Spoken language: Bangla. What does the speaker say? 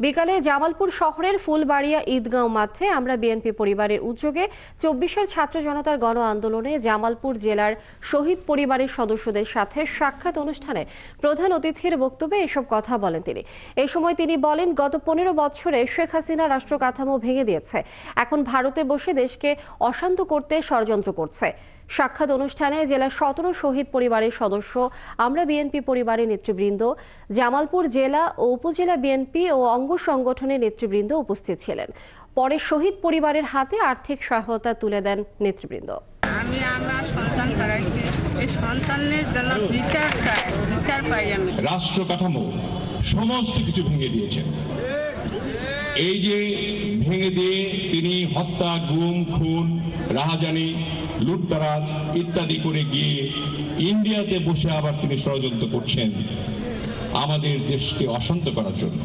বিকালে জামালপুর শহরের ফুলবাড়িয়া ঈদগাঁও মাঠে আমরা বিএনপি পরিবারের উদ্যোগে ২৪ ছাত্র জনতার গণ আন্দোলনে জামালপুর জেলার শহীদ পরিবারের সদস্যদের সাথে সাক্ষাৎ অনুষ্ঠানে প্রধান অতিথির বক্তব্যে এসব কথা বলেন তিনি। এই সময় তিনি বলেন, গত ১৫ বছরে শেখ হাসিনা রাষ্ট্র কাঠামো ভেঙে দিয়েছে, এখন ভারতে বসে দেশকে অশান্ত করতে ষড়যন্ত্র করছে। সাক্ষাৎ অনুষ্ঠানে জেলার ১৭ শহীদ পরিবারের সদস্য, আমরা বিএনপি পরিবারের নেতৃবৃন্দ, জামালপুর জেলা ও উপজেলা বিএনপি ও অঙ্গ সংগঠনের নেতৃবৃন্দ উপস্থিত ছিলেন। পরে শহীদ পরিবারের হাতে আর্থিক সহায়তা তুলে দেন নেতৃবৃন্দ। আমি আমার সন্তান হারাইছি, এই সন্তানের জন্য বিচার পাই আমি। রাষ্ট্র কাঠামো সমস্ত কিছু ভেঙে দিয়েছেন। এই যে ভেঙে দিয়ে তিনি হত্যা, গুম, খুন, রাহাজানি, লুটতরাজ ইত্যাদি করে গিয়ে ইন্ডিয়াতে বসে আবার তিনি ষড়যন্ত্র করছেন আমাদের দেশকে অশান্ত করার জন্য।